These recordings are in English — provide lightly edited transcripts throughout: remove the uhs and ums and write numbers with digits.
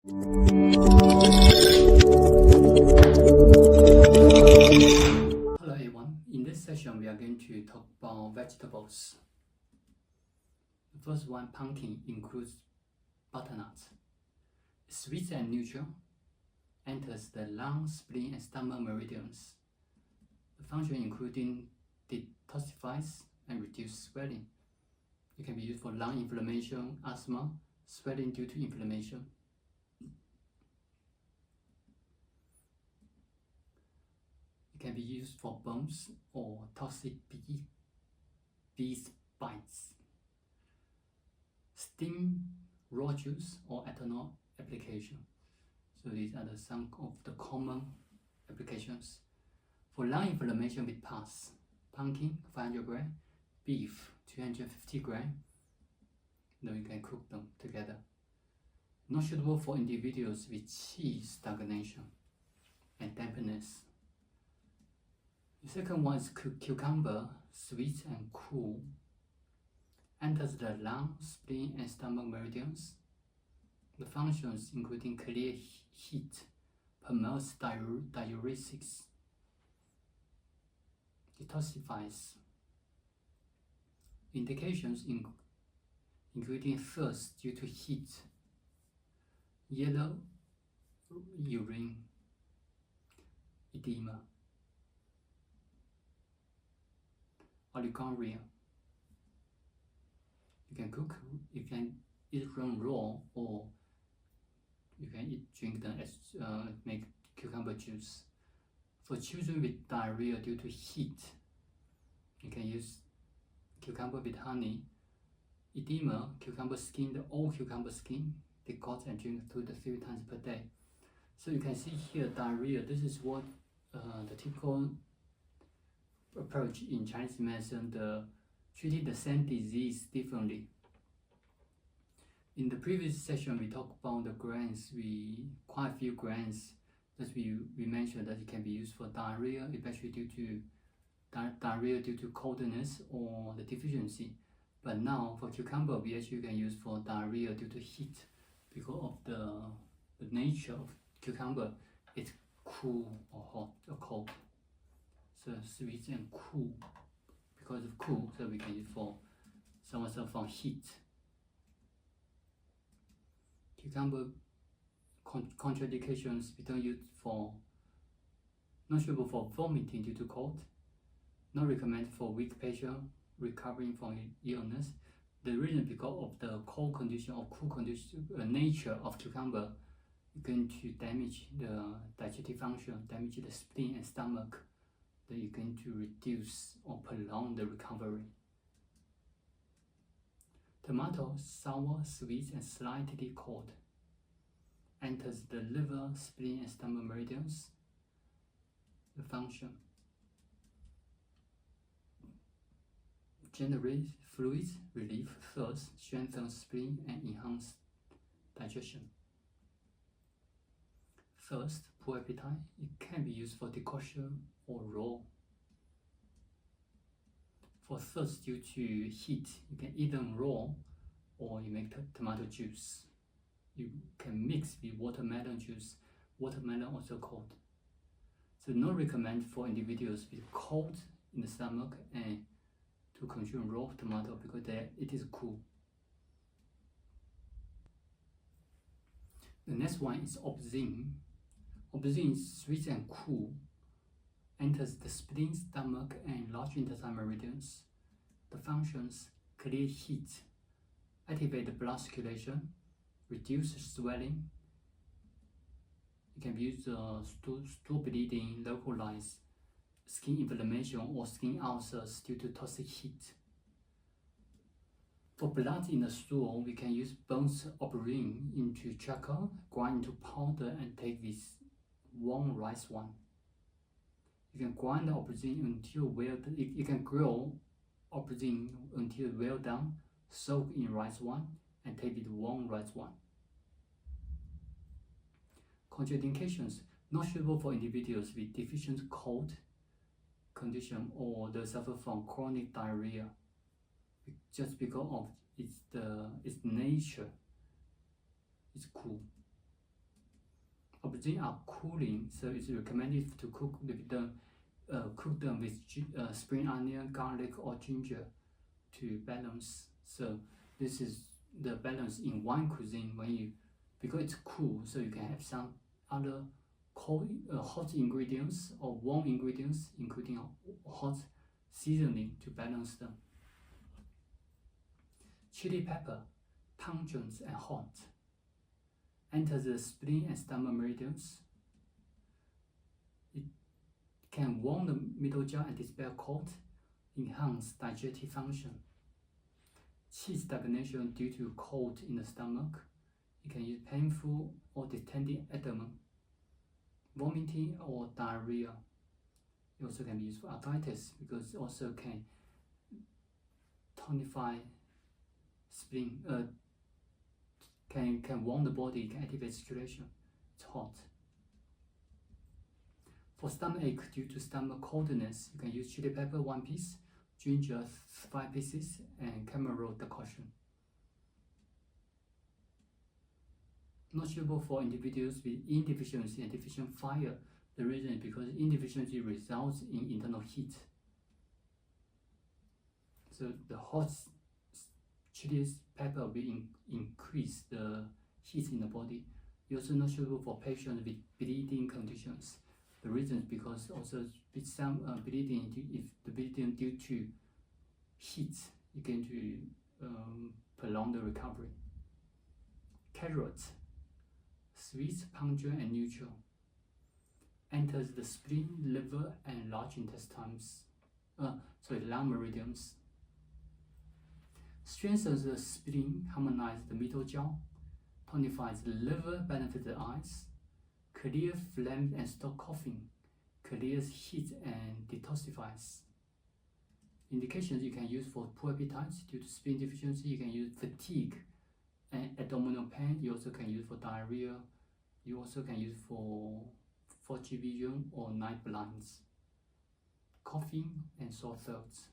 Hello everyone, in this session we are going to talk about vegetables. The first one, pumpkin, includes butternuts. Sweet and neutral, enters the lung, spleen and stomach meridians. The function including detoxifies and reduce swelling. It can be used for lung inflammation, asthma, swelling due to inflammation. It can be used for burns or toxic bee bites. Steam, raw juice or ethanol application. So these are some of the common applications. For lung inflammation with pus, pumpkin 500 grams, beef 250 grams. Then you can cook them together. Not suitable for individuals with cheese stagnation and dampness. The second one is cucumber, sweet and cool. Enters the lung, spleen and stomach meridians. The functions including clear heat, promotes diuretics, detoxifies. Indications including thirst due to heat, yellow urine, edema, oliguria. You can cook, you can eat them raw, or you can drink them as make cucumber juice. For children with diarrhea due to heat, you can use cucumber with honey. Edema, cucumber skin, the old cucumber skin, decoct and drink 2 to 3 times per day. So you can see here diarrhea. This is what the typical approach in Chinese medicine, treating the same disease differently. In the previous session, we talked about the grains. Quite a few grains that we mentioned that it can be used for diarrhea, especially due to diarrhea due to coldness or the deficiency. But now for cucumber, we actually can use for diarrhea due to heat because of the nature of cucumber. It's cool or hot or cold. So sweet and cool. Because of cool, so we can use for someone suffering from heat. Cucumber contraindications, we don't use for, not suitable for vomiting due to cold, not recommended for weak patient recovering from illness. The reason because of the cold condition or cool condition nature of cucumber is going to damage the digestive function, damage the spleen and stomach. That you're going to reduce or prolong the recovery. Tomato, sour, sweet, and slightly cold. Enters the liver, spleen, and stomach meridians. The function: generate fluids, relieve thirst, strengthen spleen, and enhance digestion. Thirst, poor appetite. It can be used for decoction or raw. For thirst due to heat, you can eat them raw or you make tomato juice. You can mix with watermelon juice. Watermelon also cold. So not recommended for individuals with cold in the stomach and to consume raw tomato because it is cool. The next one is aubergine. Aubergine is sweet and cool. Enters the spleen, stomach, and large intestine meridians. The functions: clear heat, activate the blood circulation, reduce swelling. It can be used stool bleeding, localized skin inflammation or skin ulcers due to toxic heat. For blood in the stool, we can use bones aubergine into charcoal, grind into powder, and take this warm rice wine. You can grind the aubergine until you can grill aubergine until well done, soak in rice wine, and take with warm rice wine. Contraindications: not suitable for individuals with deficient cold condition or they suffer from chronic diarrhea, just because of its nature. It's cool. cuisine are cooling, so it's recommended to cook them with spring onion, garlic, or ginger to balance. So this is the balance in one cuisine because it's cool, so you can have some other cold, hot ingredients or warm ingredients, including hot seasoning to balance them. Chili pepper, pungent and hot, enters the spleen and stomach meridians. It can warm the middle jaw and dispel cold, enhance digestive function. Cheese stagnation due to cold in the stomach. You can use painful or distending edema, vomiting or diarrhea. It also can be used for arthritis because it also can tonify spleen, can warm the body, can activate circulation. It's hot. For stomach ache due to stomach coldness, you can use chili pepper 1 piece, ginger 5 pieces, and chamomile decoction. Not suitable for individuals with iron deficiency and deficient fire. The reason is because iron deficiency results in internal heat. So the hot chili pepper will increase the heat in the body. It's also not suitable for patients with bleeding conditions. The reason is because also with some bleeding, if the bleeding due to heat, you're going to prolong the recovery. Carrots, sweet, pungent, and neutral. Enters the spleen, liver, and large intestines. Lung meridians. Strengthens the spleen, harmonizes the middle jaw, tonifies the liver, benefits the eyes, clears phlegm and stop coughing, clears heat and detoxifies. Indications you can use for poor appetite due to spleen deficiency. You can use fatigue and abdominal pain. You also can use for diarrhea. You also can use for foggy vision or night blinds, coughing and sore throats.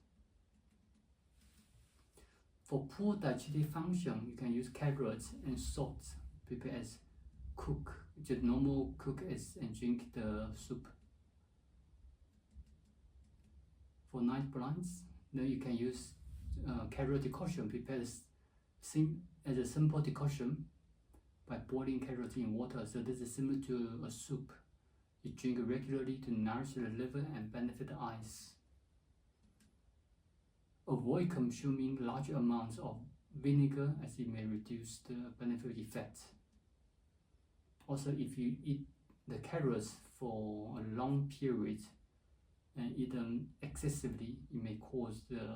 For poor digestive function, you can use carrots and salt, prepare as cook, just normal cook as and drink the soup. For night blinds, then you can use carrot decoction, prepare as a simple decoction by boiling carrots in water. So this is similar to a soup. You drink regularly to nourish the liver and benefit the eyes. Avoid consuming large amounts of vinegar as it may reduce the beneficial effect. Also, if you eat the carrots for a long period and eat them excessively, it may cause the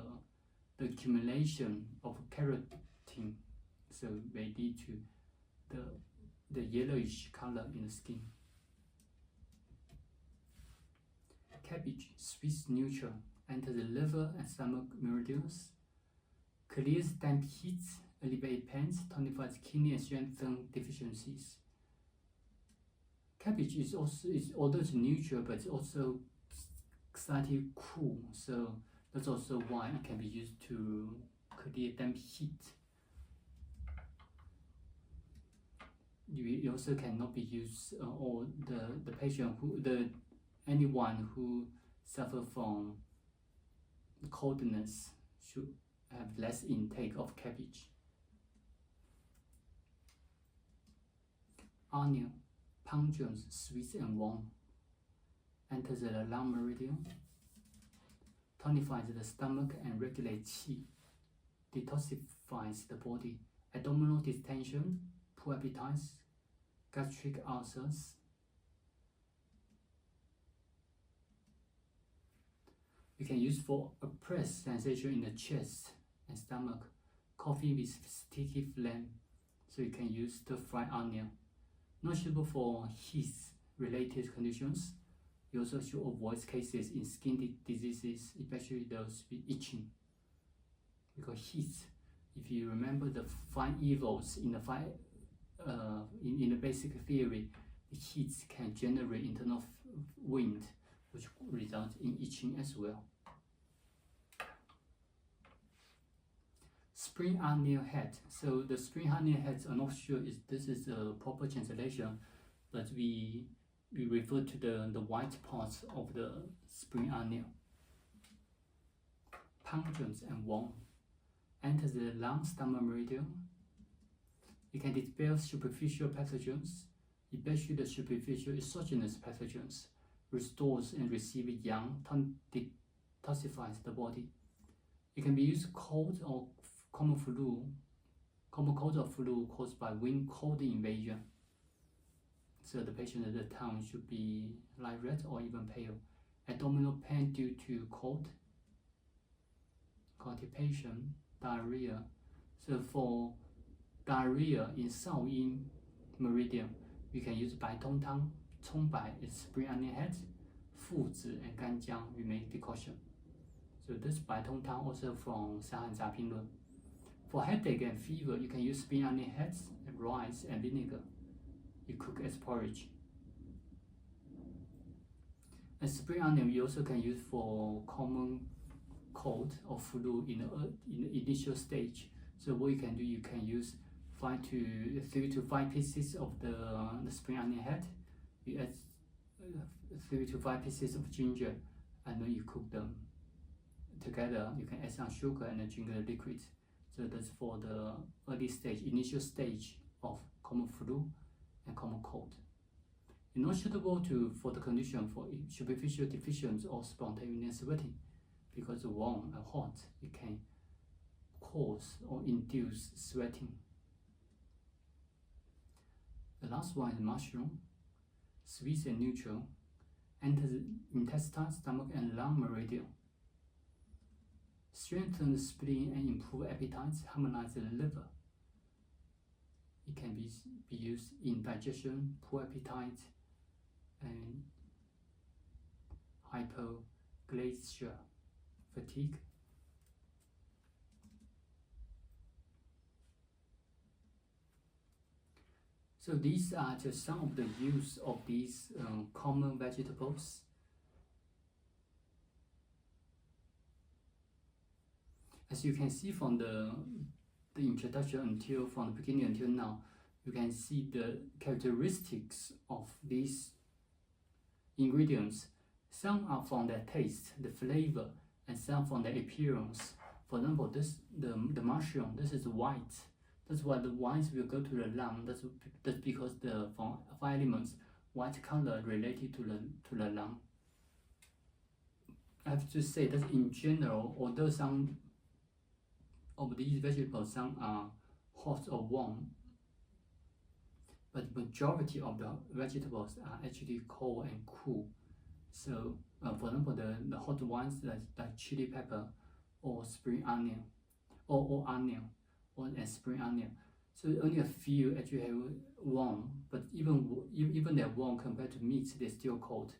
accumulation of keratin, so it may lead to the yellowish color in the skin. Cabbage, sweet, neutral, enter the liver and stomach meridians, clears damp heat, alleviates pains, tonifies kidney and strengthens deficiencies. Cabbage although it's neutral, but it's also slightly cool, so that's also why it can be used to clear damp heat. It also cannot be used, or the patient anyone who suffer from coldness should have less intake of cabbage. Onion, pungent, sweet and warm, enters the lung meridian, tonifies the stomach and regulates qi, detoxifies the body, abdominal distension, poor appetite, gastric ulcers. You can use for oppressed sensation in the chest and stomach, coffee with sticky phlegm, so you can use the fried onion. Not suitable for heat-related conditions. You also should avoid cases in skin diseases, especially those with itching. Because heat, if you remember the 5 evils in the basic theory, the heat can generate internal wind, which results in itching as well. Spring onion head. So the spring onion heads, I'm not sure if this is a proper translation, but we refer to the white parts of the spring onion. Pungent and warm. Enter the lung stomach meridian. It can dispel superficial pathogens, especially the superficial exogenous pathogens, restores and receives yang, detoxifies the body. It can be used cold or common cold or flu caused by wind cold invasion. So the patient at the time should be light red or even pale. Abdominal pain due to cold, constipation, diarrhea. So for diarrhea in 少阴 meridian, we can use 白通汤, 葱白is spring onion head, 附子 and 干姜 we make decoction. So this 白通汤 also from 伤寒杂评论. For headache and fever, you can use spring onion heads, rice and vinegar. You cook as porridge. And spring onion you also can use for common cold or flu in the initial stage. So what you can do, you can use 3 to 5 pieces of the spring onion head. You add 3 to 5 pieces of ginger, and then you cook them together. You can add some sugar and drink the liquid. So that's for the early stage, initial stage of common flu and common cold. It's not suitable for the condition for superficial deficient or spontaneous sweating, because warm and hot, it can cause or induce sweating. The last one is mushroom, sweet and neutral, enter the intestine, stomach and lung meridian. Strengthen the spleen and improve appetite, harmonize the liver. It can be used in digestion, poor appetite, and hypoglycemia, fatigue. So these are just some of the use of these common vegetables. As you can see from the introduction from the beginning until now, you can see the characteristics of these ingredients. Some are from their taste, the flavor, and some from their appearance. For example, the mushroom, this is white. That's why the white will go to the lung. That's because the from elements, white color related to the lung. I have to say that in general, although some of these vegetables, some are hot or warm, but majority of the vegetables are actually cold and cool. So, for example, the hot ones like chili pepper or spring onion, or onion, and spring onion. So only a few actually have warm, but even they're warm compared to meat, they're still cold.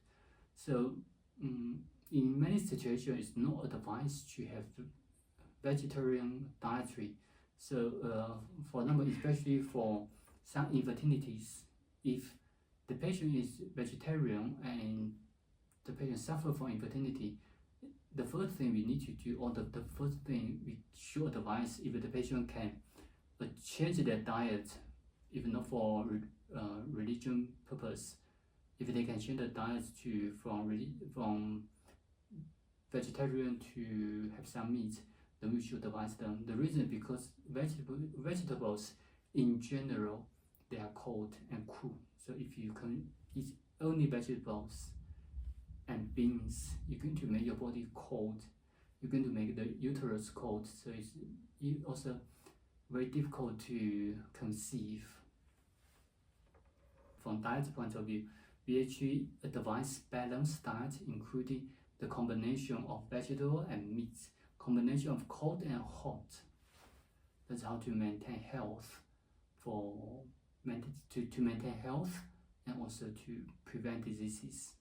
So, in many situations, it's not advised to have vegetarian dietary. So, for example, especially for some infertilities, if the patient is vegetarian and the patient suffers from infertility, the first thing we need to do, or the first thing we should advise, if the patient can change their diet, if not for religion purpose, if they can change the diet from vegetarian to have some meat, then we should advise them. The reason is because vegetables in general, they are cold and cool. So if you can eat only vegetables and beans, you're going to make your body cold. You're going to make the uterus cold. So it's also very difficult to conceive. From diet point of view, we actually advise balanced diet, including the combination of vegetable and meat, combination of cold and hot. That's how to maintain health, to maintain health and also to prevent diseases.